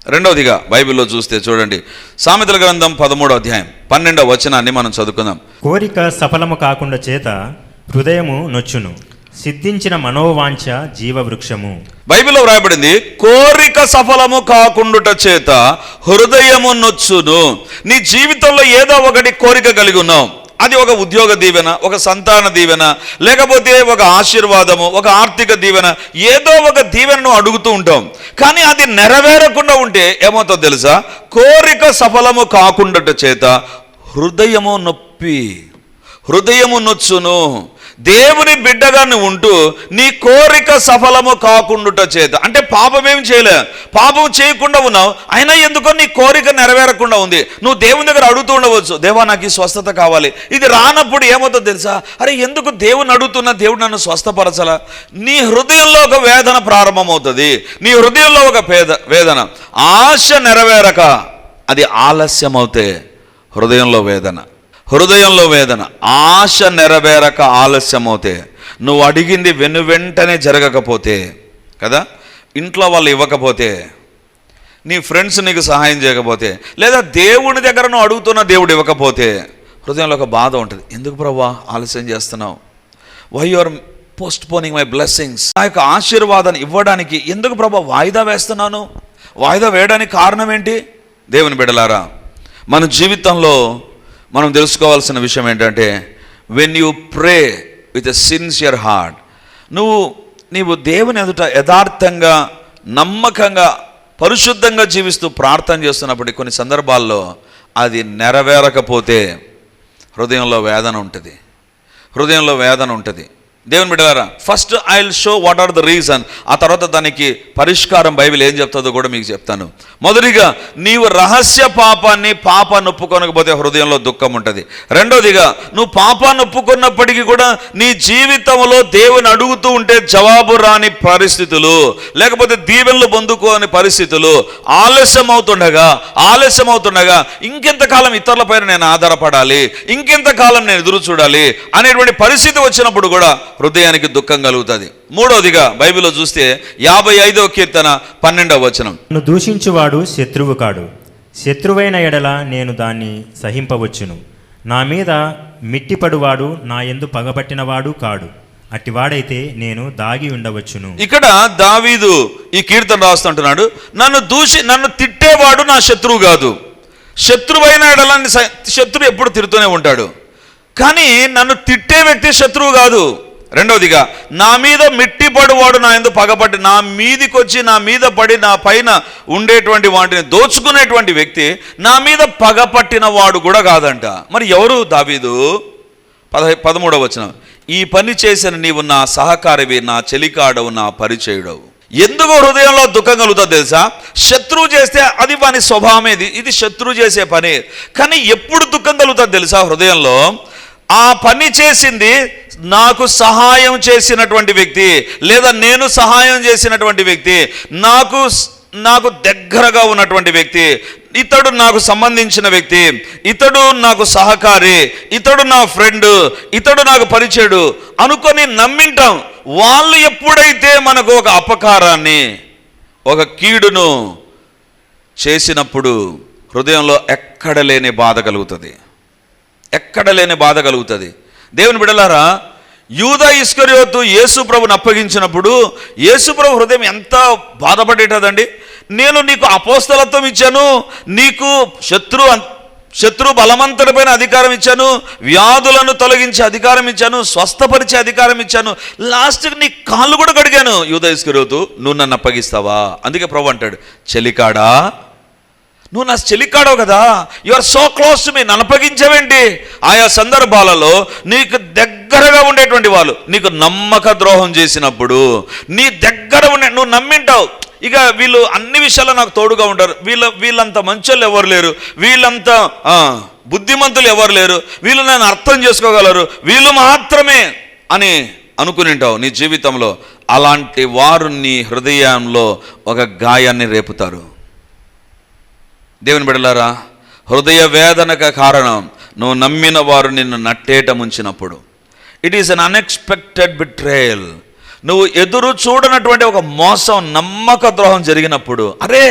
రెండవదిగా బైబిల్లో చూస్తే చూడండి, సామెతల గ్రంథం 13వ అధ్యాయం 12వ వచనాన్ని మనం చదువుకుందాం. కోరిక సఫలము కాకుండా చేత హృదయము నొచ్చును, సిద్ధించిన మనోవాంఛ జీవవృక్షము. బైబిల్లో వ్రాయబడింది, కోరిక సఫలము కాకుండుట చేత హృదయము నొచ్చును. నీ జీవితంలో ఏదో ఒకటి కోరిక కలిగి ఉన్నావు. అది ఒక ఉద్యోగ దీవెన, ఒక సంతాన దీవెన, లేకపోతే ఒక ఆశీర్వాదము, ఒక ఆర్థిక దీవెన, ఏదో ఒక దీవెనను అడుగుతూ ఉంటాం. కానీ అది నెరవేరకుండా ఉంటే ఏమవుతుందో తెలుసా? కోరిక సఫలము కాకుండాట చేత హృదయము నొప్పి, హృదయము నొచ్చును. దేవుని బిడ్డగా నువ్వు ఉంటూ నీ కోరిక సఫలము కాకుండుట చేత, అంటే పాపమేం చేయలే, పాపం చేయకుండా ఉన్నావు, అయినా ఎందుకో నీ కోరిక నెరవేరకుండా ఉంది. నువ్వు దేవుని దగ్గర అడుగుతూ ఉండవచ్చు, దేవా నాకు ఈ స్వస్థత కావాలి. ఇది రానప్పుడు ఏమవుతుందో తెలుసా? అరే ఎందుకు దేవుని అడుగుతున్నా, దేవుడు నన్ను స్వస్థపరచలా? నీ హృదయంలో ఒక వేదన ప్రారంభమవుతుంది. నీ హృదయంలో ఒక వేదన, ఆశ నెరవేరక అది ఆలస్యమవుతే హృదయంలో వేదన, హృదయంలో వేదన, ఆశ నెరవేరక ఆలస్యమవుతే, నువ్వు అడిగింది వెంటనే జరగకపోతే కదా, ఇంట్లో వాళ్ళు ఇవ్వకపోతే, నీ ఫ్రెండ్స్ నీకు సహాయం చేయకపోతే, లేదా దేవుని దగ్గర నువ్వు అడుగుతున్న దేవుడు ఇవ్వకపోతే హృదయంలో ఒక బాధ ఉంటుంది. ఎందుకు ప్రభువా ఆలస్యం చేస్తున్నావు? Why you are postponing my blessings? ఆ యొక్క ఆశీర్వాదాన్ని ఇవ్వడానికి ఎందుకు ప్రభువా వాయిదా వేస్తున్నాను? వాయిదా వేయడానికి కారణం ఏంటి? దేవుని బిడ్డలారా, మన జీవితంలో మనం తెలుసుకోవాల్సిన విషయం ఏంటంటే, when you pray with a sincere heart, నీవు దేవుని ఎదుట యథార్థంగా, నమ్మకంగా, పరిశుద్ధంగా జీవిస్తూ ప్రార్థన చేస్తున్నప్పుడు కొన్ని సందర్భాల్లో అది నెరవేరకపోతే హృదయంలో వేదన ఉంటుంది, హృదయంలో వేదన ఉంటుంది. దేవుని బిడ్డలారా, first I will show what are the reason. ఆ తర్వాత దానికి పరిష్కారం బైబిల్ ఏం చెప్తుందో కూడా మీకు చెప్తాను. మొదటిగా, నీవు రహస్య పాపాన్ని ఒప్పుకోనకపోతే హృదయంలో దుఃఖం ఉంటుంది. రెండోదిగా, నువ్వు పాపాన్ని ఒప్పుకున్నప్పటికీ కూడా నీ జీవితంలో దేవుని అడుగుతూ ఉంటే జవాబు రాని పరిస్థితులు, లేకపోతే దీవెనలు పొందుకోని పరిస్థితులు, ఆలస్యం అవుతుండగా ఇంకెంతకాలం ఇతరులపైన నేను ఆధారపడాలి, ఇంకెంతకాలం నేను ఎదురు చూడాలి అనేటువంటి పరిస్థితి వచ్చినప్పుడు కూడా హృదయానికి దుఃఖం కలుగుతుంది. మూడవదిగా బైబిల్లో చూస్తే 55వ కీర్తన 12వ వచనం, నన్ను దూషించువాడు శత్రువు కాడు, శత్రువైన ఎడల నేను దాన్ని సహింపవచ్చును. నా మీద మిట్టిపడువాడు నా యందు పగబట్టినవాడు కాడు, అట్టివాడైతే నేను దాగి ఉండవచ్చును. ఇక్కడ దావీదు ఈ కీర్తన రాస్తుంటున్నాడు, నన్ను తిట్టేవాడు నా శత్రువు కాదు. శత్రువైన ఎడల, శత్రువు ఎప్పుడు తిడుతూనే ఉంటాడు, కానీ నన్ను తిట్టే వ్యక్తి శత్రువు కాదు. రెండవదిగా, నా మీద మిట్టిపడువాడు నా యందు పగపట్టి, నా మీదికి వచ్చి నా మీద పడి నా పైన ఉండేటువంటి వాటిని దోచుకునేటువంటి వ్యక్తి నా మీద పగపట్టిన వాడు కూడా కాదంట. మరి ఎవరు దావీదు? 13వ వచనం, ఈ పని చేసిన నీవు నా సహకారివి, నా చెలికాడవు, నా పరిచయుడవు. ఎందుకు హృదయంలో దుఃఖం కలుగుతుందో తెలుసా? శత్రువు చేస్తే అది వాని స్వభావమే, ఇది శత్రువు చేసే పని. కానీ ఎప్పుడు దుఃఖం కలుగుతుందో తెలుసా? హృదయంలో ఆ పని చేసింది నాకు సహాయం చేసినటువంటి వ్యక్తి, లేదా నేను సహాయం చేసినటువంటి వ్యక్తి, నాకు దగ్గరగా ఉన్నటువంటి వ్యక్తి, ఇతడు నాకు సంబంధించిన వ్యక్తి, ఇతడు నాకు సహకారి, ఇతడు నా ఫ్రెండ్, ఇతడు నాకు పరిచయుడు అనుకొని నమ్మింటాం. వాళ్ళు ఎప్పుడైతే మనకు ఒక అపకారాన్ని, ఒక కీడును చేసినప్పుడు హృదయంలో ఎక్కడ లేని బాధ కలుగుతుంది, ఎక్కడ లేని బాధ కలుగుతుంది. దేవుని బిడ్డలారా, యూదా ఇస్కరియోతు యేసు ప్రభుని అప్పగించినప్పుడు యేసు ప్రభు హృదయం ఎంత బాధపడేటదండి. నేను నీకు అపోస్తలత్వం ఇచ్చాను, నీకు శత్రు బలవంతుడిపైన అధికారం ఇచ్చాను, వ్యాధులను తొలగించే అధికారం ఇచ్చాను, స్వస్థపరిచే అధికారం ఇచ్చాను, లాస్ట్కి నీ కాళ్ళు కూడా కడిగాను. యూదా ఇస్కరియోతు, నువ్వు నన్ను అప్పగిస్తావా? అందుకే ప్రభు అంటాడు, చెలికాడా, నువ్వు నా చెలికాడవు కదా, you are so close to me, నన్ను అప్పగించవేంటి? ఆయా సందర్భాలలో నీకు దగ్గరగా ఉండేటువంటి వాళ్ళు నీకు నమ్మక ద్రోహం చేసినప్పుడు, నీ దగ్గర నువ్వు నమ్మింటావు, ఇక వీళ్ళు అన్ని విషయాల్లో నాకు తోడుగా ఉంటారు, వీళ్ళంత మంచోళ్ళు ఎవరు లేరు, వీళ్ళంతా బుద్ధిమంతులు ఎవరు లేరు, వీళ్ళు నన్ను అర్థం చేసుకోగలరు, వీళ్ళు మాత్రమే అని అనుకునింటావు నీ జీవితంలో. అలాంటి వారు నీ హృదయంలో ఒక గాయాన్ని రేపుతారు. దేవుని బిడ్డలారా, హృదయ వేదనకు కారణం నువ్వు నమ్మిన వారు నిన్ను నట్టేట ముంచినప్పుడు. It is an unexpected betrayal. నువ్వు ఎదురు చూడనటువంటి ఒక మోసం, నమ్మక ద్రోహం జరిగినప్పుడు, అరే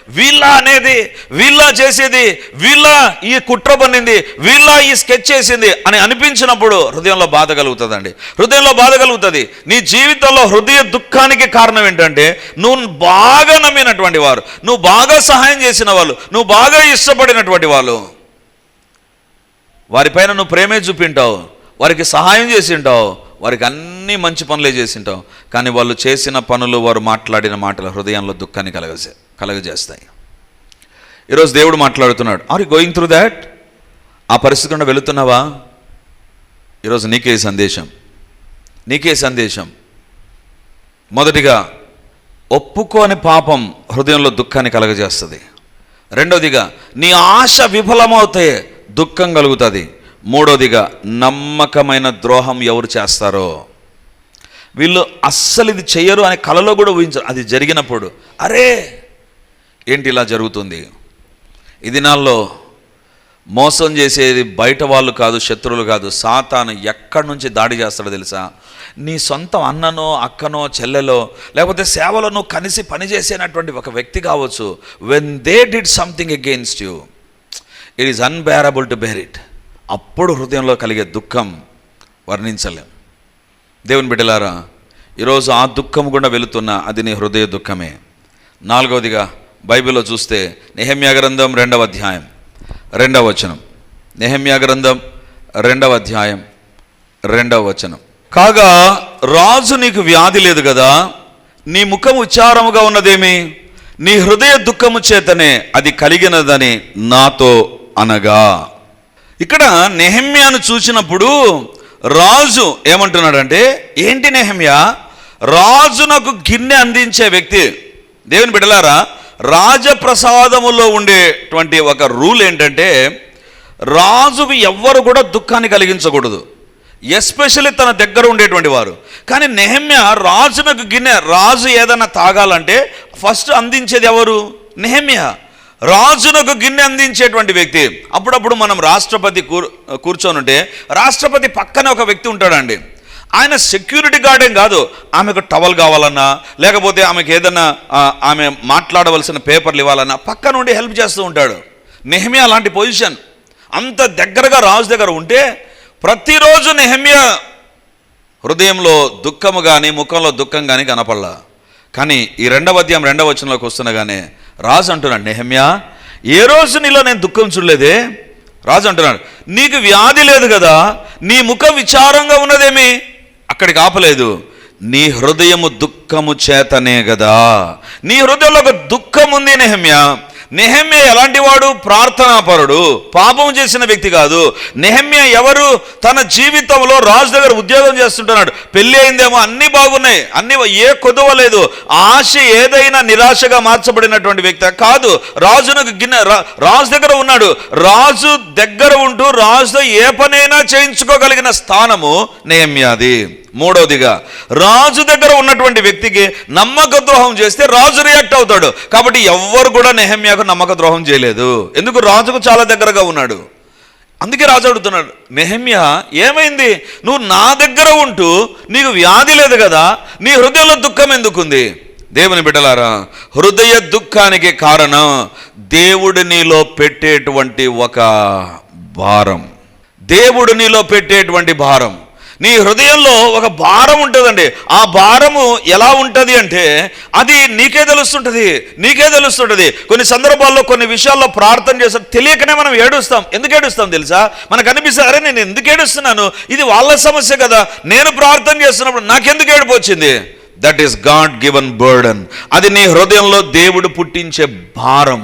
వీళ్ళ అనేది, వీళ్ళ చేసేది, వీళ్ళ ఈ కుట్ర పన్నింది, వీళ్ళ ఈ స్కెచ్ చేసింది అని అనిపించినప్పుడు హృదయంలో బాధ కలుగుతుందండి. హృదయంలో బాధ కలుగుతుంది. నీ జీవితంలో హృదయ దుఃఖానికి కారణం ఏంటంటే నువ్వు బాగా నమ్మినటువంటి వారు, నువ్వు బాగా సహాయం చేసిన వాళ్ళు, నువ్వు బాగా ఇష్టపడినటువంటి వాళ్ళు, వారిపైన నువ్వు ప్రేమే చూపింటావు, వారికి సహాయం చేసి ఉంటావు, వారికి అన్ని మంచి పనులే చేసి ఉంటావు. కానీ వాళ్ళు చేసిన పనులు, వారు మాట్లాడిన మాటలు హృదయంలో దుఃఖాన్ని కలగజేస్తాయి. ఈరోజు దేవుడు మాట్లాడుతున్నాడు. Are you going through that? ఆ పరిస్థితి గుండా వెళుతున్నావా? ఈరోజు నీకే సందేశం. మొదటిగా, ఒప్పుకోని పాపం హృదయంలో దుఃఖాన్ని కలగజేస్తుంది. రెండవదిగా, నీ ఆశ విఫలమవుతే దుఃఖం కలుగుతుంది. మూడవదిగా, నమ్మకమైన ద్రోహం ఎవరు చేస్తారో, వీళ్ళు అస్సలు ఇది చెయ్యరు అని కలలో కూడా ఊహించరు, అది జరిగినప్పుడు అరే ఏంటి ఇలా జరుగుతుంది. ఈ దినాల్లో మోసం చేసేది బయట వాళ్ళు కాదు, శత్రువులు కాదు, సాతాను ఎక్కడి నుంచి దాడి చేస్తాడో తెలుసా? నీ సొంత అన్ననో, అక్కనో, చెల్లెలో, లేకపోతే సేవలో నువ్వు కలిసి పనిచేసేటటువంటి ఒక వ్యక్తి కావచ్చు. When they did something against you, it is unbearable to bear it. అప్పుడు హృదయంలో కలిగే దుఃఖం వర్ణించలేం. దేవుని బిడ్డలారా, ఈరోజు ఆ దుఃఖం కూడా వెళుతున్నా అది నీ హృదయ దుఃఖమే. నాలుగవదిగా, బైబిల్లో చూస్తే నెహెమ్యా గ్రంథం 2వ అధ్యాయం 2వ వచనం. నెహెమ్యా గ్రంథం 2వ అధ్యాయం 2వ వచనం. కాగా రాజు నీకు వ్యాధి లేదు కదా, నీ ముఖం ఉచ్చారముగా ఉన్నదేమి? నీ హృదయ దుఃఖము చేతనే అది కలిగినదని నాతో అనగా. ఇక్కడ నెహెమ్యాను చూసినప్పుడు రాజు ఏమంటున్నాడంటే, ఏంటి నెహెమ్యా, రాజునకు గిన్నె అందించే వ్యక్తి. దేవుని బిడ్డలారా, రాజప్రసాదములో ఉండేటువంటి ఒక రూల్ ఏంటంటే రాజుకు ఎవ్వరు కూడా దుఃఖాన్ని కలిగించకూడదు, ఎస్పెషల్లీ తన దగ్గర ఉండేటువంటి వారు. కానీ నెహెమ్యా రాజునకు గిన్నె, రాజు ఏదైనా తాగాలంటే ఫస్ట్ అందించేది ఎవరు? నెహెమ్యా. రాజునకు గిన్నె అందించేటువంటి వ్యక్తి. అప్పుడప్పుడు మనం రాష్ట్రపతి కూర్చొని ఉంటే రాష్ట్రపతి పక్కనే ఒక వ్యక్తి ఉంటాడండి. ఆయన సెక్యూరిటీ గార్డ్ ఏం కాదు, ఆమెకు టవల్ కావాలన్నా, లేకపోతే ఆమెకు ఏదన్నా ఆమె మాట్లాడవలసిన పేపర్లు ఇవ్వాలన్నా పక్క నుండి హెల్ప్ చేస్తూ ఉంటాడు. నెహెమ్యా అలాంటి పొజిషన్. అంత దగ్గరగా రాజు దగ్గర ఉంటే ప్రతిరోజు నెహెమ్యా హృదయంలో దుఃఖము కానీ, ముఖంలో దుఃఖం కానీ కనపడలా. కానీ ఈ 2వ అధ్యాయం 2వ వచనంలోకి వస్తుండగానే రాజు అంటున్నాడు, నెహెమ్యా, ఏ రోజు నీలో నేను దుఃఖం చూడలేదే. రాజు అంటున్నాడు, నీకు వ్యాధి లేదు కదా, నీ ముఖ విచారంగా ఉన్నదేమి? అక్కడికి ఆపలేదు, నీ హృదయము దుఃఖము చేతనే కదా. నీ హృదయంలో ఒక దుఃఖం ఉంది నెహెమ్యా. నెహెమ్యా ఎలాంటి వాడు? ప్రార్థనాపరుడు, పాపం చేసిన వ్యక్తి కాదు. నెహెమ్యా ఎవరు? తన జీవితంలో రాజు దగ్గర ఉద్యోగం చేస్తుంటున్నాడు, పెళ్ళి అయిందేమో, అన్నీ బాగున్నాయి, అన్ని ఏ కొదువ లేదు, ఆశ ఏదైనా నిరాశగా మార్చబడినటువంటి వ్యక్తి కాదు. రాజునకు రాజు దగ్గర ఉన్నాడు. రాజు దగ్గర ఉంటూ రాజుతో ఏ పనైనా చేయించుకోగలిగిన స్థానము నెహెమ్యాది. మూడవదిగా, రాజు దగ్గర ఉన్నటువంటి వ్యక్తికి నమ్మక ద్రోహం చేస్తే రాజు రియాక్ట్ అవుతాడు. కాబట్టి ఎవ్వరు కూడా నెహెమ్యాకు నమ్మక ద్రోహం చేయలేదు. ఎందుకు? రాజుకు చాలా దగ్గరగా ఉన్నాడు. అందుకే రాజు అడుగుతున్నాడు, నెహెమ్యా ఏమైంది? నువ్వు నా దగ్గర ఉంటూ నీకు వ్యాధి లేదు కదా, నీ హృదయంలో దుఃఖం ఎందుకుంది? దేవుని బిడ్డలారా, హృదయ దుఃఖానికి కారణం దేవుడు నీలో పెట్టేటువంటి ఒక భారం. దేవుడు నీలో పెట్టేటువంటి భారం. నీ హృదయంలో ఒక భారం ఉంటుందండి. ఆ భారము ఎలా ఉంటుంది అంటే అది నీకే తెలుస్తుంటుంది. కొన్ని సందర్భాల్లో కొన్ని విషయాల్లో ప్రార్థన చేస్తాం, తెలియకనే మనం ఏడుస్తాం. ఎందుకు ఏడుస్తాం తెలుసా? మనకు అనిపిస్తుంది, అరే నేను ఎందుకు ఏడుస్తున్నాను, ఇది వాళ్ళ సమస్య కదా, నేను ప్రార్థన చేస్తున్నప్పుడు నాకెందుకు ఏడుపు వచ్చింది? That is God given burden. అది నీ హృదయంలో దేవుడు పుట్టించే భారం.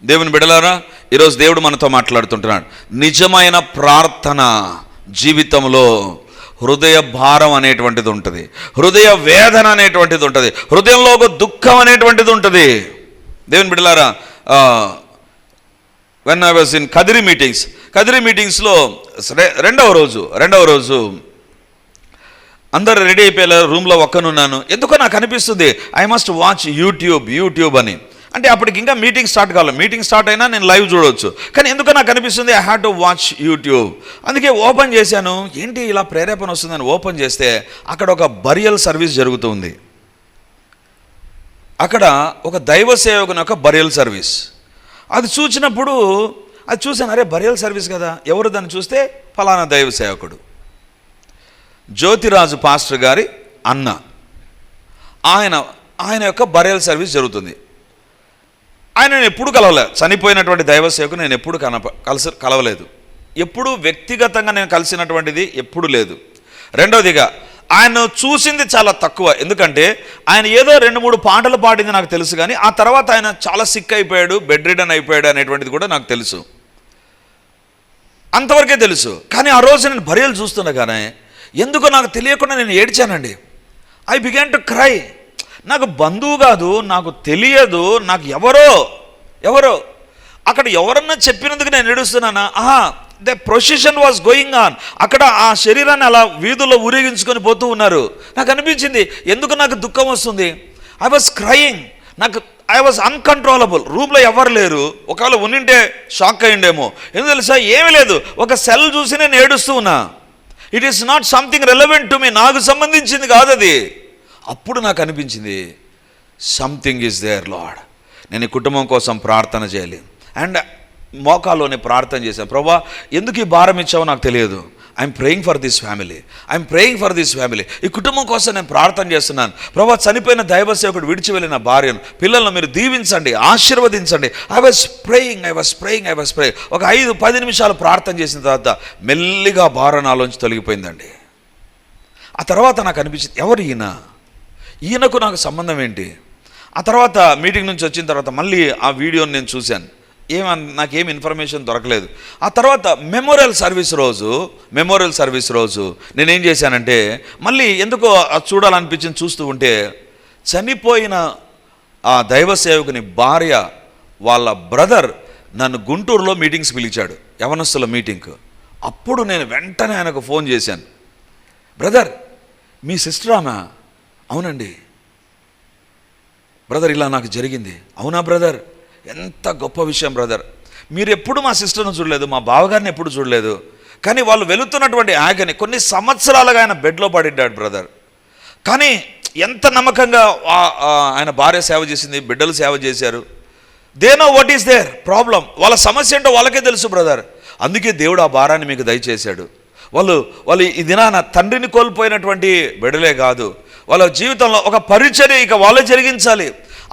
దేవుని బిడ్డలారా, ఈరోజు దేవుడు మనతో మాట్లాడుతుంటున్నాడు. నిజమైన ప్రార్థన జీవితంలో హృదయ భారం అనేటువంటిది ఉంటుంది, హృదయ వేదన అనేటువంటిది ఉంటుంది, హృదయంలో ఒక దుఃఖం అనేటువంటిది ఉంటుంది. దేవుని బిడ్డలారా, when I was in Kadiri మీటింగ్స్లో రెండవ రోజు అందరు రెడీ అయిపోయారు, రూమ్లో ఒక్కనున్నాను. ఎందుకో నాకు అనిపిస్తుంది ఐ మస్ట్ వాచ్ యూట్యూబ్ అని. అంటే అప్పటికి ఇంకా మీటింగ్ స్టార్ట్ కావాలి, మీటింగ్ స్టార్ట్ అయినా నేను లైవ్ చూడవచ్చు. కానీ ఎందుకో నాకు అనిపిస్తుంది I have to watch YouTube. అందుకే ఓపెన్ చేశాను, ఏంటి ఇలా ప్రేరేపణ వస్తుందని ఓపెన్ చేస్తే అక్కడ ఒక బరియల్ సర్వీస్ జరుగుతుంది. అక్కడ ఒక దైవ సేవకుని యొక్క బరియల్ సర్వీస్. అది చూసినప్పుడు అది చూశాను, అరే బరియల్ సర్వీస్ కదా, ఎవరు దాన్ని చూస్తే ఫలానా దైవ సేవకుడు జ్యోతిరాజు పాస్టర్ గారి అన్న, ఆయన యొక్క బరియల్ సర్వీస్ జరుగుతుంది. ఆయన నేను ఎప్పుడు కలవలేదు, చనిపోయినటువంటి దైవ సేవకుని నేను ఎప్పుడు కలవలేదు, ఎప్పుడు వ్యక్తిగతంగా నేను కలిసినటువంటిది ఎప్పుడు లేదు. రెండవదిగా ఆయన చూసింది చాలా తక్కువ, ఎందుకంటే ఆయన ఏదో 2-3 పాటలు పాడింది నాకు తెలుసు, కానీ ఆ తర్వాత ఆయన చాలా సిక్ అయిపోయాడు, బెడ్ రిడన్ అయిపోయాడు అనేటువంటిది కూడా నాకు తెలుసు, అంతవరకే తెలుసు. కానీ ఆ రోజు నేను బరియలు చూస్తుండగానే ఎందుకో నాకు తెలియకుండా నేను ఏడ్చానండి. I began to cry. నాకు బంధువు కాదు, నాకు తెలియదు, నాకు ఎవరో అక్కడ ఎవరన్నా చెప్పినందుకు నేను ఏడుస్తున్నానా? The procession was going on. అక్కడ ఆ శరీరాన్ని అలా వీధుల్లో ఊరేగించుకొని పోతూ ఉన్నారు. నాకు అనిపించింది ఎందుకు నాకు దుఃఖం వస్తుంది. I was crying, I was uncontrollable. రూమ్లో ఎవరు లేరు, ఒకవేళ ఉన్నింటే షాక్ అయ్యిండేమో. ఎందుకు తెలుసా, ఏమీ లేదు, ఒక సెల్ చూసి నేను ఏడుస్తూ ఉన్నా. It is not something relevant to me, నాకు సంబంధించింది కాదు అది. అప్పుడు నాకు అనిపించింది సంథింగ్ ఈజ్ దేర్ లార్డ్, నేను ఈ కుటుంబం కోసం ప్రార్థన చేయాలి. అండ్ మోకాల్లోనే ప్రార్థన చేశాను, ప్రభా ఎందుకు ఈ భారం ఇచ్చావో నాకు తెలియదు, I'm praying for this family, ఈ కుటుంబం కోసం నేను ప్రార్థన చేస్తున్నాను. ప్రభా చనిపోయిన దైవ సేవకుడు విడిచి వెళ్ళిన భార్యను, పిల్లలను మీరు దీవించండి, ఆశీర్వదించండి. I was praying. ఒక 5-10 నిమిషాలు ప్రార్థన చేసిన తర్వాత మెల్లిగా భారం నాలోంచి తొలగిపోయిందండి. ఆ తర్వాత నాకు అనిపించింది, ఎవరు ఈయనకు నాకు సంబంధం ఏంటి? ఆ తర్వాత మీటింగ్ నుంచి వచ్చిన తర్వాత మళ్ళీ ఆ వీడియోని నేను చూశాను, నాకేం ఇన్ఫర్మేషన్ దొరకలేదు. ఆ తర్వాత మెమోరియల్ సర్వీస్ రోజు నేనేం చేశానంటే మళ్ళీ ఎందుకో చూడాలనిపించింది. చూస్తూ ఉంటే చనిపోయిన ఆ దైవ సేవకుని భార్య వాళ్ళ బ్రదర్ నన్ను గుంటూరులో మీటింగ్స్ పిలిచాడు, యవనస్తుల మీటింగ్కు. అప్పుడు నేను వెంటనే ఆయనకు ఫోన్ చేశాను, బ్రదర్ మీ సిస్టర్ ఆమె? అవునండి బ్రదర్, ఇలా నాకు జరిగింది. అవునా బ్రదర్, ఎంత గొప్ప విషయం బ్రదర్, మీరు ఎప్పుడు మా సిస్టర్ను చూడలేదు, మా బావగారిని ఎప్పుడు చూడలేదు, కానీ వాళ్ళు వెళుతున్నటువంటి ఆగని కొన్ని సంవత్సరాలుగా ఆయన బెడ్లో పడిడ్డాడు బ్రదర్. కానీ ఎంత నమ్మకంగా ఆయన భార్య సేవ చేసింది, బిడ్డలు సేవ చేశారు. They know what is their problem, వాళ్ళ సమస్య ఏంటో వాళ్ళకే తెలుసు బ్రదర్. అందుకే దేవుడు ఆ భారాన్ని మీకు దయచేశాడు. వాళ్ళు ఈ దినాన తండ్రిని కోల్పోయినటువంటి బిడ్డలే కాదు, వాళ్ళ జీవితంలో ఒక పరిచర్య ఇక వాళ్ళే జరిగించాలి.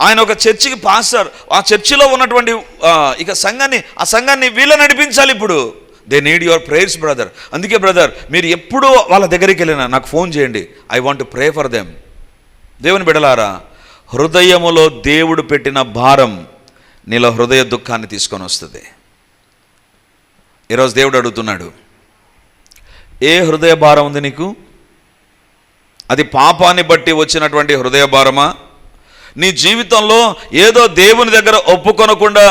ఆయన ఒక చర్చికి పాస్టర్, ఆ చర్చిలో ఉన్నటువంటి ఇక సంఘాన్ని వీళ్ళ నడిపించాలి. ఇప్పుడు they need your prayers brother. అందుకే బ్రదర్ మీరు ఎప్పుడు వాళ్ళ దగ్గరికి వెళ్ళినా నాకు ఫోన్ చేయండి, I want to pray for them. దేవుని బిడ్డలారా, హృదయములో దేవుడు పెట్టిన భారం నీలో హృదయ దుఃఖాన్ని తీసుకొని వస్తుంది. ఈరోజు దేవుడు అడుగుతున్నాడు, ఏ హృదయ భారం ఉంది నీకు? అది పాపాన్ని బట్టి వచ్చినటువంటి హృదయ భారమా? నీ జీవితంలో ఏదో దేవుని దగ్గర ఒప్పుకొనకుండా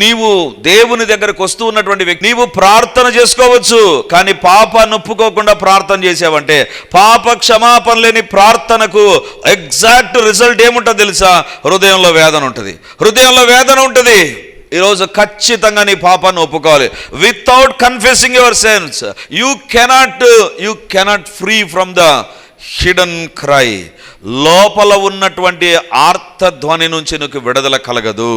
నీవు దేవుని దగ్గరకు వస్తూ ఉన్నటువంటి వ్యక్తి, నీవు ప్రార్థన చేసుకోవచ్చు, కానీ పాపాన్ని ఒప్పుకోకుండా ప్రార్థన చేసావంటే, పాప క్షమాపణ లేని ప్రార్థనకు ఎగ్జాక్ట్ రిజల్ట్ ఏముంటుంది తెలుసా? హృదయంలో వేదన ఉంటుంది. ఈరోజు ఖచ్చితంగా నీ పాపాన్ని ఒప్పుకోవాలి. Without confessing your sense you cannot free from the hidden cry. లోపల ఉన్నటువంటి ఆర్తధ్వని నుంచి నీకు విడుదల కలగదు.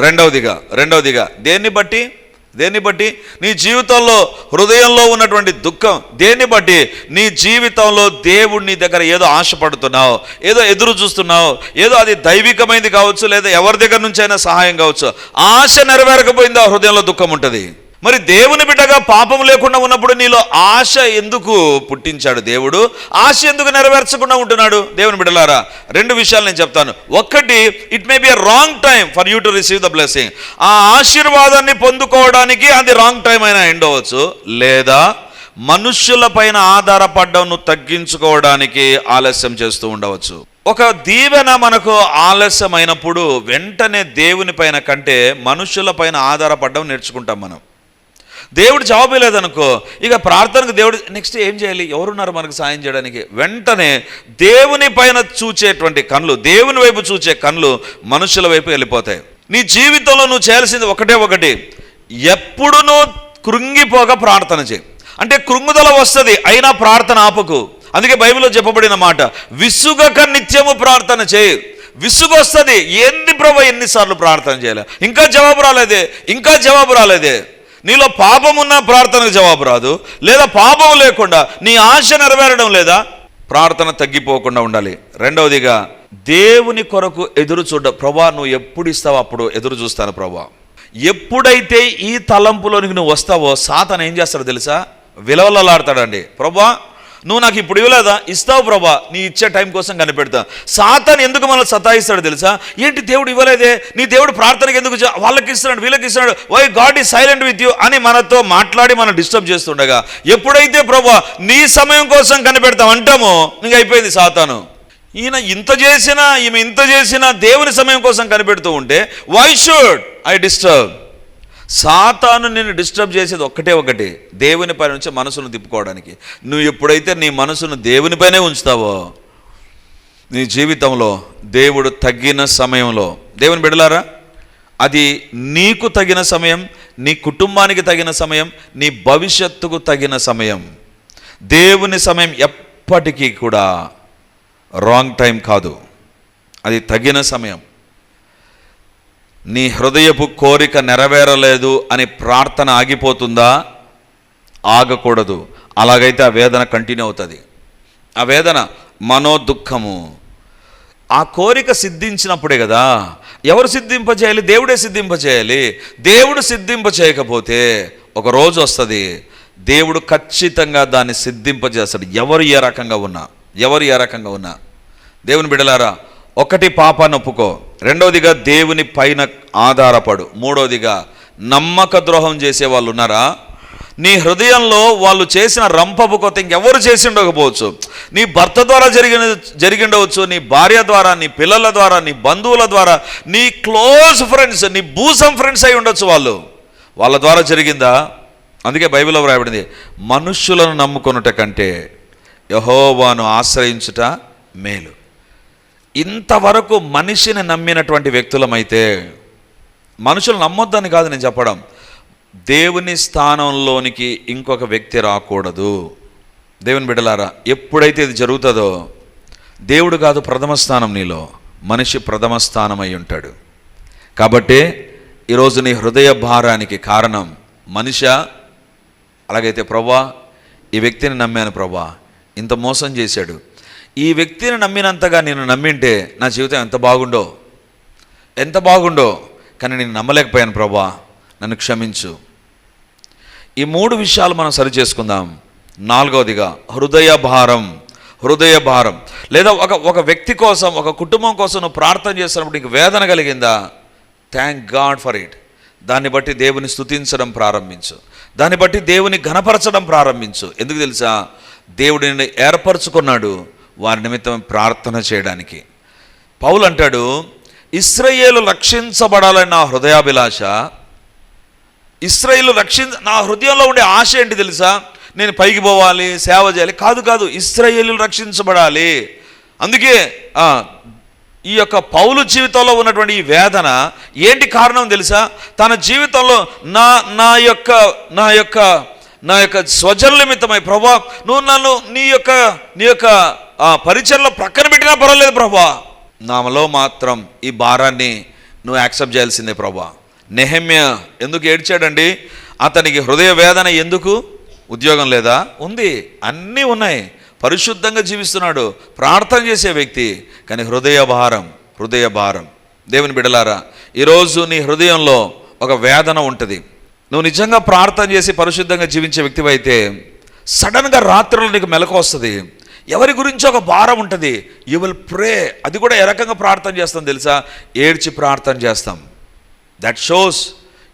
రెండవదిగా దేన్ని బట్టి నీ జీవితంలో హృదయంలో ఉన్నటువంటి దుఃఖం దేన్ని బట్టి? నీ జీవితంలో దేవుడి దగ్గర ఏదో ఆశపడుతున్నావు, ఏదో ఎదురు చూస్తున్నావు, ఏదో అది దైవికమైనది కావచ్చు, లేదా ఎవరి దగ్గర నుంచి అయినా సహాయం కావచ్చు. ఆశ నెరవేరకపోయిందా హృదయంలో దుఃఖం ఉంటుంది. మరి దేవుని బిడ్డగా పాపం లేకుండా ఉన్నప్పుడు నీలో ఆశ ఎందుకు పుట్టించాడు దేవుడు? ఆశ ఎందుకు నెరవేర్చకుండా ఉంటున్నాడు? దేవుని బిడ్డలారా, 2 విషయాలు నేను చెప్తాను. ఒకటి, it may be a wrong time for you to receive the blessing. ఆ ఆశీర్వాదాన్ని పొందుకోవడానికి అది రాంగ్ టైం అయినా ఎండవచ్చు, లేదా మనుష్యుల పైన ఆధారపడ్డం తగ్గించుకోవడానికి ఆలస్యం చేస్తూ ఉండవచ్చు. ఒక దీవెన మనకు ఆలస్యమైనప్పుడు వెంటనే దేవుని పైన కంటే మనుష్యుల పైన ఆధారపడడం నేర్చుకుంటాం మనం. దేవుడు జవాబు లేదనుకో, ఇక ప్రార్థనకు దేవుడు నెక్స్ట్ ఏం చేయాలి, ఎవరున్నారు మనకు సాయం చేయడానికి? వెంటనే దేవుని పైన చూచేటువంటి కళ్ళు, దేవుని వైపు చూచే కళ్ళు మనుషుల వైపు వెళ్ళిపోతాయి. నీ జీవితంలో నువ్వు చేయాల్సింది ఒకటి, ఎప్పుడు నువ్వు కృంగిపోగా ప్రార్థన చేయి. అంటే కృంగుదల వస్తుంది, అయినా ప్రార్థన ఆపకు. అందుకే బైబిల్లో చెప్పబడిన మాట, విసుగక నిత్యము ప్రార్థన చేయి. విసుగు వస్తుంది, ఏంది ప్రభు ఎన్నిసార్లు ప్రార్థన చేయాలి, ఇంకా జవాబు రాలేదే. నీలో పాపం ఉన్నా ప్రార్థనకు జవాబు రాదు, లేదా పాపం లేకుండా నీ ఆశ నెరవేరడం లేదా, ప్రార్థన తగ్గిపోకుండా ఉండాలి. రెండవదిగా దేవుని కొరకు ఎదురు చూడ. ప్రభా నువ్వు ఎప్పుడు ఇస్తావో అప్పుడు ఎదురు చూస్తాను ప్రభా. ఎప్పుడైతే ఈ తలంపులోనికి నువ్వు వస్తావో సాతాను ఏం చేస్తాడో తెలుసా, విలవలలాడతాడండి. ప్రభా నువ్వు నాకు ఇప్పుడు ఇవ్వలేదా, ఇస్తావు ప్రభా, నీ ఇచ్చే టైం కోసం కనిపెడతా. సాతాను ఎందుకు మనల్ని సతాయిస్తాడు తెలుసా, ఏంటి దేవుడు ఇవ్వలేదే, నీ దేవుడు ప్రార్థనకి ఎందుకు వాళ్ళకి ఇస్తున్నాడు వీళ్ళకి ఇస్తున్నాడు, why God is silent with you అని మనతో మాట్లాడి మనం డిస్టర్బ్ చేస్తుండగా, ఎప్పుడైతే ప్రభా నీ సమయం కోసం కనిపెడతాం అంటామో ఇంక అయిపోయింది సాతాను. ఈమె ఇంత చేసినా దేవుని సమయం కోసం కనిపెడుతూ ఉంటే వై షుడ్ ఐ డిస్టర్బ్. సాతాను నిన్ను డిస్టర్బ్ చేసేది ఒకటి, దేవుని పై నుంచి మనసును తిప్పుకోవడానికి. నువ్వు ఎప్పుడైతే నీ మనసును దేవునిపైనే ఉంచుతావో నీ జీవితంలో దేవుడు తగిన సమయంలో, దేవుని బిడ్డలారా, అది నీకు తగిన సమయం, నీ కుటుంబానికి తగిన సమయం, నీ భవిష్యత్తుకు తగిన సమయం. దేవుని సమయం ఎప్పటికీ కూడా రాంగ్ టైం కాదు, అది తగిన సమయం. నీ హృదయపు కోరిక నెరవేరలేదు అని ప్రార్థన ఆగిపోతుందా? ఆగకూడదు. అలాగైతే ఆ వేదన కంటిన్యూ అవుతుంది. ఆ వేదన మనోదుఖము. ఆ కోరిక సిద్ధించినప్పుడే కదా. ఎవరు సిద్ధింపచేయాలి? దేవుడే సిద్ధింపచేయాలి. దేవుడు సిద్ధింపచేయకపోతే ఒక రోజు వస్తుంది, దేవుడు ఖచ్చితంగా దాన్ని సిద్ధింపజేస్తాడు. ఎవరు ఏ రకంగా ఉన్నా. దేవుని బిడ్డలారా, ఒకటి పాపాన్ని ఒప్పుకో, రెండవదిగా దేవుని పైన ఆధారపడు, మూడవదిగా నమ్మక ద్రోహం చేసే వాళ్ళు ఉన్నారా? నీ హృదయంలో వాళ్ళు చేసిన రంపపు కొత్త ఇంకెవరు చేసి ఉండకపోవచ్చు. నీ భర్త ద్వారా జరిగిండవచ్చు, నీ భార్య ద్వారా, నీ పిల్లల ద్వారా, నీ బంధువుల ద్వారా, నీ క్లోజ్ ఫ్రెండ్స్, నీ బూసం ఫ్రెండ్స్ అయి ఉండొచ్చు. వాళ్ళ ద్వారా జరిగిందా? అందుకే బైబిల్లో వ్రాయబడింది, మనుష్యులను నమ్ముకొనుట కంటే యెహోవాను ఆశ్రయించుట మేలు. ఇంతవరకు మనిషిని నమ్మినటువంటి వ్యక్తులమైతే, మనుషులు నమ్మొద్దని కాదు నేను చెప్పడం, దేవుని స్థానంలోనికి ఇంకొక వ్యక్తి రాకూడదు. దేవుని బిడ్డలారా, ఎప్పుడైతే ఇది జరుగుతుందో దేవుడు కాదు ప్రథమ స్థానం, నీలో మనిషి ప్రథమ స్థానం అయి ఉంటాడు. కాబట్టి ఈరోజు నీ హృదయ భారానికి కారణం మనిషా? అలాగైతే ప్రభా ఈ వ్యక్తిని నమ్మాను ప్రభా, ఇంత మోసం చేశాడు, ఈ వ్యక్తిని నమ్మినంతగా నేను నమ్మింటే నా జీవితం ఎంత బాగుండో కానీ నేను నమ్మలేకపోయాను ప్రభా, నన్ను క్షమించు. ఈ మూడు విషయాలు మనం సరి చేసుకుందాం. నాలుగవదిగా హృదయ భారం. లేదా ఒక వ్యక్తి కోసం, ఒక కుటుంబం కోసం నువ్వు ప్రార్థన చేస్తున్నప్పుడు నీకు వేదన కలిగిందా? Thank God for it. దాన్ని బట్టి దేవుని స్తుతించడం ప్రారంభించు, దాన్ని బట్టి దేవుని ఘనపరచడం ప్రారంభించు. ఎందుకు తెలుసా? దేవుడిని ఏర్పరచుకున్నాడు వారి నిమిత్తం ప్రార్థన చేయడానికి. పౌలు అంటాడు, ఇశ్రాయేలు రక్షించబడాలని నా హృదయాభిలాష. నా హృదయంలో ఉండే ఆశ ఏంటి తెలుసా? నేను పైకి పోవాలి, సేవ చేయాలి కాదు, ఇశ్రాయేలు రక్షించబడాలి. అందుకే ఈ యొక్క పౌలు జీవితంలో ఉన్నటువంటి ఈ వేదన ఏంటి కారణం తెలుసా? తన జీవితంలో నా యొక్క స్వజనుల నిమిత్తమై ప్రభా నువ్వు నన్ను నీ యొక్క పరిచయంలో ప్రక్కన పెట్టినా పర్వాలేదు ప్రభా, నామలో మాత్రం ఈ భారాన్ని నువ్వు యాక్సెప్ట్ చేయాల్సిందే ప్రభా. నెహెమ్యా ఎందుకు ఏడ్చాడండి? అతనికి హృదయ వేదన ఎందుకు? ఉద్యోగం లేదా? ఉంది, అన్నీ ఉన్నాయి, పరిశుద్ధంగా జీవిస్తున్నాడు, ప్రార్థన చేసే వ్యక్తి, కానీ హృదయ భారం. దేవుని బిడ్డలారా, ఈరోజు నీ హృదయంలో ఒక వేదన ఉంటుంది. నువ్వు నిజంగా ప్రార్థన చేసి పరిశుద్ధంగా జీవించే వ్యక్తివి అయితే సడన్గా రాత్రులు నీకు మెలకు వస్తుంది, ఎవరి గురించి ఒక భారం ఉంటుంది, యూ విల్ ప్రే. అది కూడా ఏ రకంగా ప్రార్థన చేస్తాం తెలుసా? ఏడ్చి ప్రార్థన చేస్తాం. That shows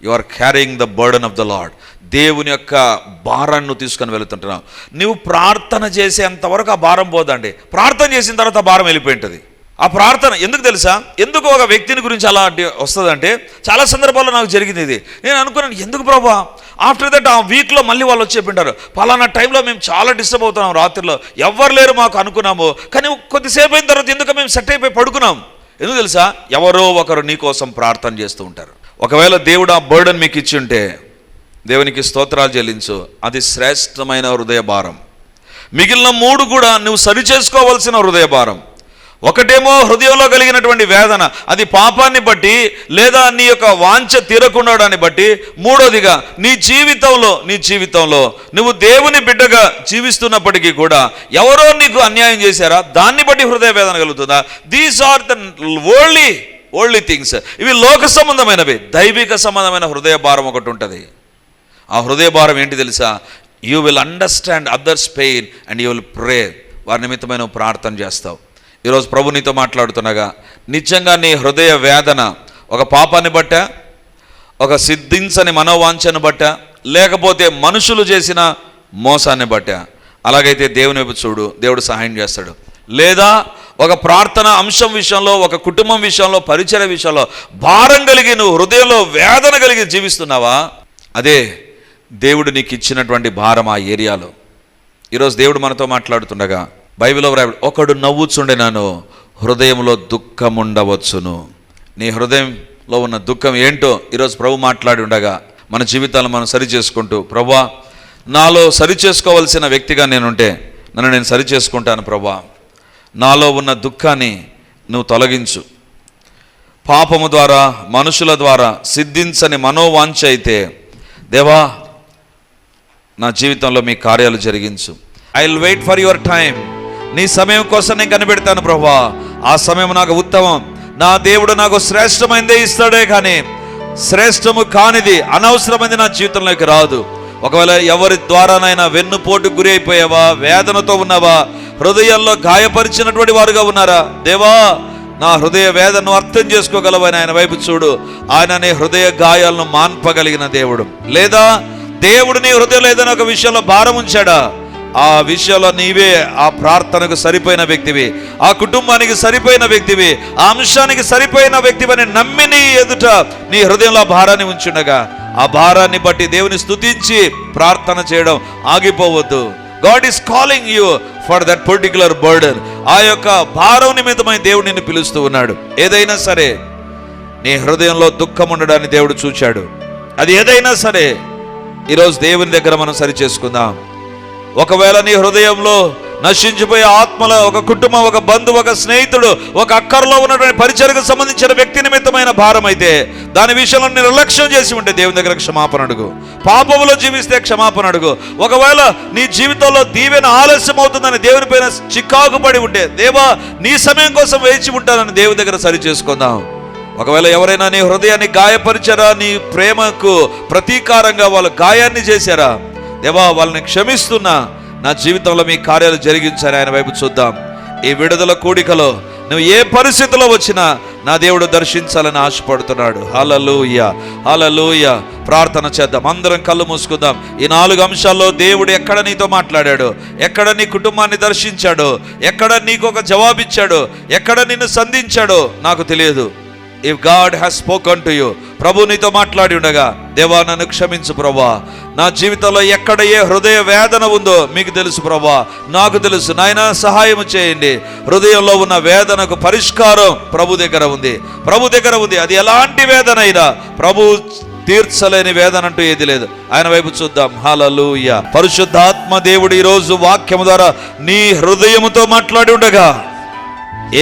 you are carrying the burden of the Lord. దేవుని యొక్క భారాన్ని నువ్వు తీసుకొని వెళుతుంటున్నావు. నువ్వు ప్రార్థన చేసేంతవరకు ఆ భారం పోదండి, ప్రార్థన చేసిన తర్వాత ఆ భారం వెళ్ళిపోయి ఉంటుంది. ఆ ప్రార్థన ఎందుకు తెలుసా? ఎందుకు ఒక వ్యక్తిని గురించి అలా వస్తుందంటే, చాలా సందర్భాల్లో నాకు జరిగింది ఇది. నేను అనుకున్నాను, ఎందుకు ప్రభా, ఆఫ్టర్ దట్ ఆ వీక్లో మళ్ళీ వాళ్ళు వచ్చి చెప్పింటారు, పలానా టైంలో మేము చాలా డిస్టర్బ్ అవుతున్నాం, రాత్రిలో ఎవ్వరు లేరు మాకు అనుకున్నాము, కానీ కొద్దిసేపు అయిన తర్వాత ఎందుకు మేము సెట్ అయిపోయి పడుకున్నాం. ఎందుకు తెలుసా? ఎవరో ఒకరు నీ కోసం ప్రార్థన చేస్తూ ఉంటారు. ఒకవేళ దేవుడు ఆ బర్డన్ మీకు ఇచ్చి ఉంటే దేవునికి స్తోత్రాలు చెల్లించు. అది శ్రేష్టమైన హృదయ భారం. మిగిలిన 3 కూడా నువ్వు సరిచేసుకోవాల్సిన హృదయ భారం. ఒకటేమో హృదయంలో కలిగినటువంటి వేదన, అది పాపాన్ని బట్టి లేదా నీ యొక్క వాంఛ తీరకుండాన్ని బట్టి. మూడోదిగా నీ జీవితంలో నువ్వు దేవుని బిడ్డగా జీవిస్తున్నప్పటికీ కూడా ఎవరో నీకు అన్యాయం చేశారా, దాన్ని బట్టి హృదయ వేదన కలుగుతుందా? These are the only things. ఇవి లోక సంబంధమైనవి. దైవిక సంబంధమైన హృదయ భారం ఒకటి ఉంటుంది. ఆ హృదయ భారం ఏంటి తెలుసా? You will understand others pain and you will pray. వారి నిమిత్తమైన ప్రార్థన చేస్తావు. ఈరోజు ప్రభు నీతో మాట్లాడుతుండగా, నిజంగా నీ హృదయ వేదన ఒక పాపాన్ని బట్టా, ఒక సిద్ధించని మనోవాంఛను బట్టా, లేకపోతే మనుషులు చేసిన మోసాన్ని బట్టా? అలాగైతే దేవుని వైపు చూడు, దేవుడు సహాయం చేస్తాడు. లేదా ఒక ప్రార్థన అంశం విషయంలో, ఒక కుటుంబం విషయంలో, పరిచయ విషయంలో భారం కలిగి నువ్వు హృదయంలో వేదన కలిగి జీవిస్తున్నావా? అదే దేవుడు నీకు ఇచ్చినటువంటి భారం ఆ ఏరియాలో. ఈరోజు దేవుడు మనతో మాట్లాడుతుండగా బైబిల్లో వ్రాయబడి, ఒకడు నవ్వుచుండెనను హృదయంలో దుఃఖం ఉండవచ్చును. నీ హృదయంలో ఉన్న దుఃఖం ఏంటో ఈరోజు ప్రభు మాట్లాడి ఉండగా మన జీవితాలను మనం సరి చేసుకుంటూ, ప్రభువా నాలో సరి చేసుకోవాల్సిన వ్యక్తిగా నేనుంటే నన్ను నేను సరి చేసుకుంటాను. ప్రభువా నాలో ఉన్న దుఃఖాన్ని నువ్వు తొలగించు. పాపము ద్వారా, మనుషుల ద్వారా సిద్ధించని మనోవాంఛ అయితే దేవా నా జీవితంలో మీ కార్యాలు జరిగించు. I will wait for your time. నీ సమయం కోసం నేను కనిపెడతాను ప్రభువా. ఆ సమయం నాకు ఉత్తమం. నా దేవుడు నాకు శ్రేష్టమైనదే ఇస్తాడే కానీ శ్రేష్టము కానిది, అనవసరమైనది నా జీవితంలోకి రాదు. ఒకవేళ ఎవరి ద్వారానైనా వెన్నుపోటుకు గురి అయిపోయావా, వేదనతో ఉన్నావా, హృదయాల్లో గాయపరిచినటువంటి వారుగా ఉన్నారా? దేవా నా హృదయ వేదనను అర్థం చేసుకోగలవని ఆయన వైపు చూడు. ఆయన నీ హృదయ గాయాలను మాన్పగలిగిన దేవుడు. లేదా దేవుడు నీ హృదయంలో ఏదైనా ఒక విషయంలో భారం ఉంచాడా, ఆ విషయంలో నీవే ఆ ప్రార్థనకు సరిపోయిన వ్యక్తివి, ఆ కుటుంబానికి సరిపోయిన వ్యక్తివి, ఆ అంశానికి సరిపోయిన వ్యక్తివని నమ్మి నీ ఎదుట నీ హృదయంలో భారాన్ని ఉంచుండగా ఆ భారాన్ని బట్టి దేవుని స్తుతించి ప్రార్థన చేయడం ఆగిపోవద్దు. God is calling you for that particular burden. ఆ యొక్క భారం నిమిత్తమై దేవుడు నిన్ను పిలుస్తూ ఉన్నాడు. ఏదైనా సరే నీ హృదయంలో దుఃఖం ఉండడాన్ని దేవుడు చూచాడు. అది ఏదైనా సరే ఈరోజు దేవుని దగ్గర మనం సరి చేసుకుందాం. ఒకవేళ నీ హృదయంలో నశించిపోయే ఆత్మల ఒక కుటుంబం, ఒక బంధువు, ఒక స్నేహితుడు, ఒక అక్కరలో ఉన్నటువంటి పరిచయకు సంబంధించిన వ్యక్తి నిమిత్తమైన భారం అయితే దాని విషయంలో నిర్లక్ష్యం చేసి ఉంటే దేవుని దగ్గర క్షమాపణ అడుగు. పాపములో జీవిస్తే క్షమాపణ అడుగు. ఒకవేళ నీ జీవితంలో దీవెన ఆలస్యం అవుతుందని దేవుని పైన చికాకు పడి ఉంటే, దేవా నీ సమయం కోసం వేచి ఉంటానని దేవుని దగ్గర సరి చేసుకుందాం. ఒకవేళ ఎవరైనా నీ హృదయాన్ని గాయపరిచారా, నీ ప్రేమకు ప్రతీకారంగా వాళ్ళ గాయాన్ని చేశారా, దేవా వాళ్ళని క్షమిస్తున్నా, నా జీవితంలో మీ కార్యాలు జరిగించారు ఆయన వైపు చూద్దాం. ఈ విడుదల కూడికలో నువ్వు ఏ పరిస్థితిలో వచ్చినా నా దేవుడు దర్శించాలని ఆశపడుతున్నాడు. హల్లెలూయా, హల్లెలూయా. ప్రార్థన చేద్దాం. అందరం కళ్ళు మూసుకుందాం. ఈ 4 అంశాల్లో దేవుడు ఎక్కడ నీతో మాట్లాడాడు, ఎక్కడ నీ కుటుంబాన్ని దర్శించాడు, ఎక్కడ నీకు ఒక జవాబిచ్చాడు, ఎక్కడ నిన్ను సంధించాడో నాకు తెలియదు. If God has spoken to you, ప్రభు నీతో మాట్లాడి ఉండగా, దేవా నన్ను క్షమించు ప్రభా, నా జీవితంలో ఎక్కడ ఏ హృదయ వేదన ఉందో మీకు తెలుసు ప్రభా, నాకు తెలుసు నాయనా, సహాయం చేయండి. హృదయంలో ఉన్న వేదనకు పరిష్కారం ప్రభు దగ్గర ఉంది, ప్రభు దగ్గర ఉంది. అది ఎలాంటి వేదన అయినా ప్రభు తీర్చలేని వేదన అంటూ ఏది లేదు. ఆయన వైపు చూద్దాం. హల్లెలూయా. పరిశుద్ధాత్మ దేవుడు ఈరోజు వాక్యము ద్వారా నీ హృదయముతో మాట్లాడి ఉండగా,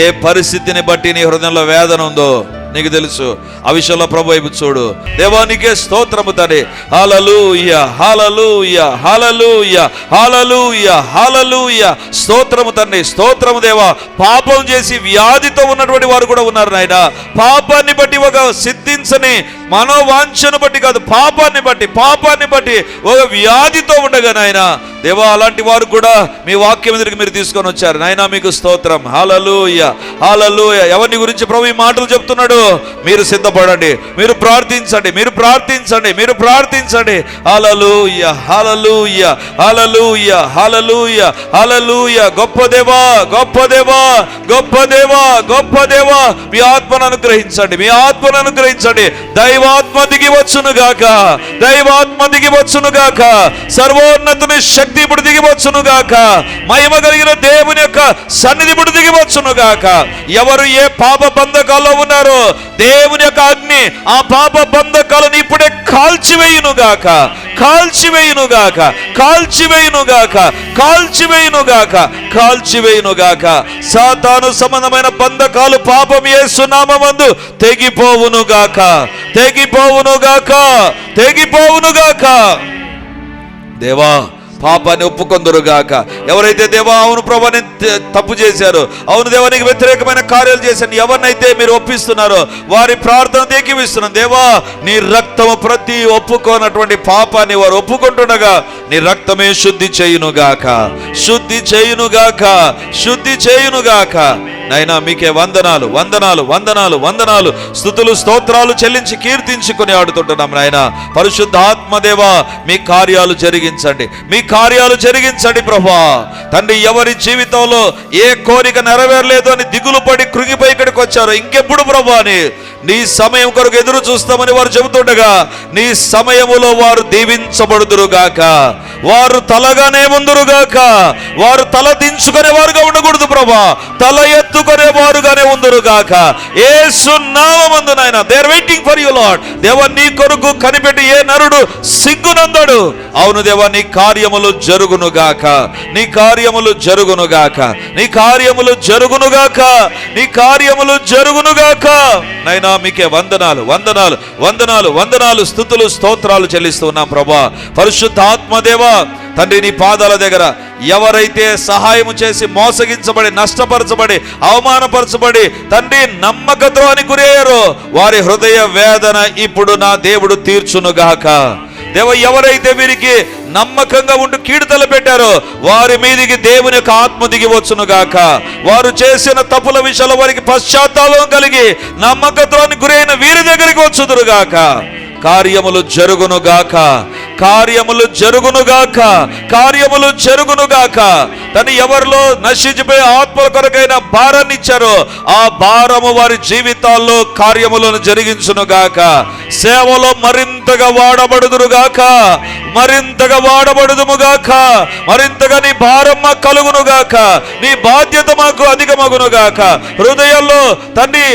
ఏ పరిస్థితిని బట్టి నీ హృదయంలో వేదన ఉందో నీకు తెలుసు. ఆ విషయంలో ప్రభు వైపు చూడు. దేవానికే స్తోత్రము తండ్రి. హల్లెలూయా, హల్లెలూయా, హల్లెలూయా, హల్లెలూయా, హల్లెలూయా. స్తోత్రము తండ్రి, స్తోత్రము దేవా. పాపం చేసి వ్యాధితో ఉన్నటువంటి వారు కూడా ఉన్నారు నాయన. పాపాన్ని బట్టి, ఒక సిద్ధించని మనోవాంఛను బట్టి కాదు, పాపాన్ని బట్టి ఒక వ్యాధితో ఉండగా నాయన దేవా, అలాంటి వారు కూడా మీ వాక్యం ఎదురుకి మీరు తీసుకొని వచ్చారు నాయన. మీకు స్తోత్రం. హల్లెలూయా, హల్లెలూయా. ఎవరిని గురించి ప్రభు ఈ మాటలు చెప్తున్నాడు? మీరు సిద్ధపడండి, మీరు ప్రార్థించండి, మీరు ప్రార్థించండి, మీరు ప్రార్థించండి. హల్లెలూయా, హల్లెలూయా, హల్లెలూయా, హల్లెలూయా, హల్లెలూయా. గొప్ప దేవా, గొప్ప దేవా, గొప్ప దేవా, గొప్ప దేవా. మీ ఆత్మను అనుగ్రహించండి, మీ ఆత్మను అనుగ్రహించండి. దైవాత్మ దిగి వచ్చును గాక, దైవాత్మ దిగి వచ్చును గాక. సర్వోన్నతుని శక్తి శక్తి ఇప్పుడు దిగివచ్చును గాక, మహిమ కలిగిన దేవుని యొక్క సన్నిధి ఇప్పుడు దిగివచ్చును గాక. ఎవరు ఏ పాప బంధకాల్లో ఉన్నారో దేవుని యొక్క అగ్ని ఆ పాప బంధకాలను ఇప్పుడే కాల్చివేయును గాక, కాల్చివేయును గాక, కాల్చివేయును గాక, కాల్చివేయును గాక, కాల్చివేయును గాక. సాతాను సంబంధమైన బంధకాలు పాపం యేసు నామమందు తెగిపోవును గాక, తెగిపోవును గాక, తెగిపోవును గాక. దేవా పాపాన్ని ఒప్పుకొందురుగాక. ఎవరైతే దేవా అవును ప్రభా నేను తప్పు చేశారు, అవును దేవా నీకు వ్యతిరేకమైన కార్యాలు చేశాను, ఎవరినైతే మీరు ఒప్పిస్తున్నారో వారి ప్రార్థన ఏకీవిస్తున్నాను. దేవా నీ రక్తము ప్రతి ఒప్పుకోనటువంటి పాపాన్ని వారు ఒప్పుకుంటుండగా నీ రక్తమే శుద్ధి చేయునుగాక, శుద్ధి చేయునుగాక, శుద్ధి చేయునుగాక. నైనా మీకే వందనాలు, వందనాలు, వందనాలు, వందనాలు, స్తుతులు స్తోత్రాలు చెల్లించి కీర్తించుకుని ఆడుతుంటున్నాం. నాయన పరిశుద్ధ ఆత్మదేవా మీ కార్యాలు జరిగించండి, మీ కార్యాలు జరిగించండి ప్రభా. తండ్రి ఎవరి జీవితంలో ఏ కోరిక నెరవేరలేదు అని దిగులు పడి కృంగిపోయి ఇక్కడికి వచ్చారో ఇంకెప్పుడు ప్రభా అని నీ సమయం కొరకు ఎదురు చూస్తామని వారు చెబుతుండగా నీ సమయములో వారు దీవించబడుదురుగాక, వారు తలగానే ఉందురుగాక, వారు తల దించుకునే వారుగా ఉండకూడదు ప్రభా, తల ఎత్తుకునే వారుగానే ఉందురుగాక. యేసు నామమందు నాయన they are waiting for you Lord. దేవా నీ కొరకు కనిపెట్టి ఏ నరుడు సిగ్గునందడు. అవును దేవా నీ కార్యములు జరుగునుగాక, నీ కార్యములు జరుగునుగాక, నీ కార్యములు జరుగునుగాక, నీ కార్యములు జరుగునుగాక. నైనా మీకే వందనాలు, వందనాలు, వందనాలు, వందనాలు, స్తుతులు స్తోత్రాలు చెల్లిస్తున్నాం ప్రభా. పరిశుద్ధాత్మదేవా తండ్రి నీ పాదాల దగ్గర ఎవరైతే సహాయము చేసి మోసగించబడి నష్టపరచబడి అవమానపరచబడి తండ్రి నమ్మక ద్రోహానికి గురయ్యారో వారి హృదయ వేదన ఇప్పుడు నా దేవుడు తీర్చునుగాక. దేవ ఎవరైతే వీరికి నమ్మకంగా ఉంటూ కీడుతల పెట్టారో వారి మీదికి దేవుని యొక్క ఆత్మ దిగి వచ్చునుగాక. వారు చేసిన తప్పుల విషయంలో వారికి పశ్చాత్తాపం కలిగి నమ్మకత్వానికి గురైన వీరి దగ్గరికి వచ్చుదురుగాక. కార్యములు జరుగునుగాక, కార్యములు జరుగునుగాక, కార్యములు జరుగునుగాక. తను ఎవరిలో నశించిపోయే ఆత్మల కొరకైన భారాన్ని ఇచ్చారో ఆ భారము వారి జీవితాల్లో కార్యములను జరిగించునుగాక. సేవలో మరింతగా వాడబడుదురుగాక, మరింతగా వాడబడుదుముగాక, మరింతగా నీ భారం మాకు కలుగునుగాక, నీ బాధ్యత మాకు అధికమగునుగాక. హృదయంలో తన్ని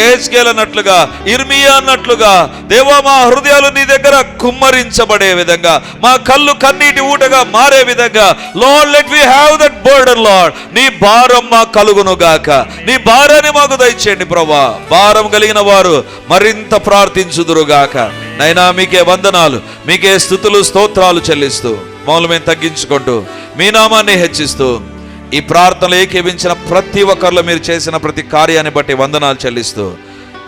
హెజ్కేల్ అన్నట్లుగా ఇర్మియా అన్నట్లుగా దేవా మా హృదయాలు నీ దగ్గర కుమ్మరించబడే విధంగా, మా కళ్ళు కన్నీటి ఊటగా మారే విధంగా lord let we have that burden lord. నీ భారం మాకు కలుగునుగాక, నీ భారాన్ని మాకు దయచేయండి ప్రభా. భారం కలిగిన వారు మరింత ప్రార్థించుదురుగాక. నైనా మీకే వందనాలు, మీకే స్తుతులు స్తోత్రాలు చెల్లిస్తూ మమ్మల్ని మేము తగ్గించుకుంటూ మీ నామాన్ని హెచ్చిస్తూ ఈ ప్రార్థనలు ఏకీవించిన ప్రతి ఒక్కరిలో మీరు చేసిన ప్రతి కార్యాన్ని బట్టి వందనాలు చెల్లిస్తూ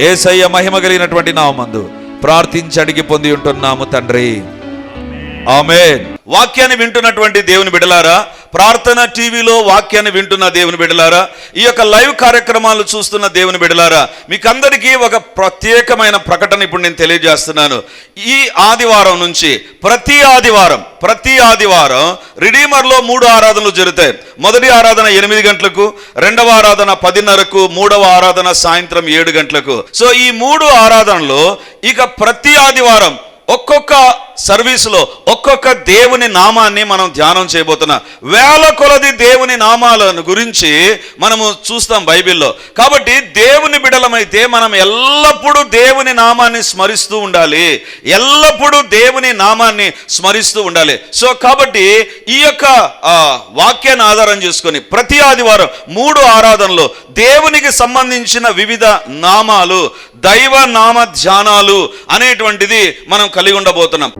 యేసయ్య మహిమ కలిగినటువంటి నామమందు ప్రార్థించి అడిగి పొంది ఉంటున్నాము తండ్రి, ఆమేన్. వాక్యాన్ని వింటున్నటువంటి దేవుని బిడ్డలారా, ప్రార్థన టీవీలో వాక్యాన్ని వింటున్న దేవుని బిడ్డలారా, ఈ యొక్క లైవ్ కార్యక్రమాలు చూస్తున్న దేవుని బిడ్డలారా, మీకందరికీ ఒక ప్రత్యేకమైన ప్రకటన ఇప్పుడు నేను తెలియజేస్తున్నాను. ఈ ఆదివారం నుంచి ప్రతి ఆదివారం రిడీమర్లో 3 ఆరాధనలు జరుగుతాయి. మొదటి ఆరాధన 8 గంటలకు, రెండవ ఆరాధన 10:30కు, మూడవ ఆరాధన సాయంత్రం 7 గంటలకు. సో ఈ 3 ఆరాధనలో ఇక ప్రతి ఆదివారం ఒక్కొక్క సర్వీసులో ఒక్కొక్క దేవుని నామాన్ని మనం ధ్యానం చేయబోతున్నాం. వేల కొలది దేవుని నామాలను గురించి మనము చూస్తాం బైబిల్లో. కాబట్టి దేవుని బిడలమైతే మనం ఎల్లప్పుడూ దేవుని నామాన్ని స్మరిస్తూ ఉండాలి, ఎల్లప్పుడూ దేవుని నామాన్ని స్మరిస్తూ ఉండాలి. సో కాబట్టి ఈ యొక్క వాక్యాన్ని ఆధారం చేసుకొని ప్రతి ఆదివారం 3 ఆరాధనలో దేవునికి సంబంధించిన వివిధ నామాలు, దైవ నామ ధ్యానాలు అనేటువంటిది మనం కలిగి ఉండబోతున్నాం.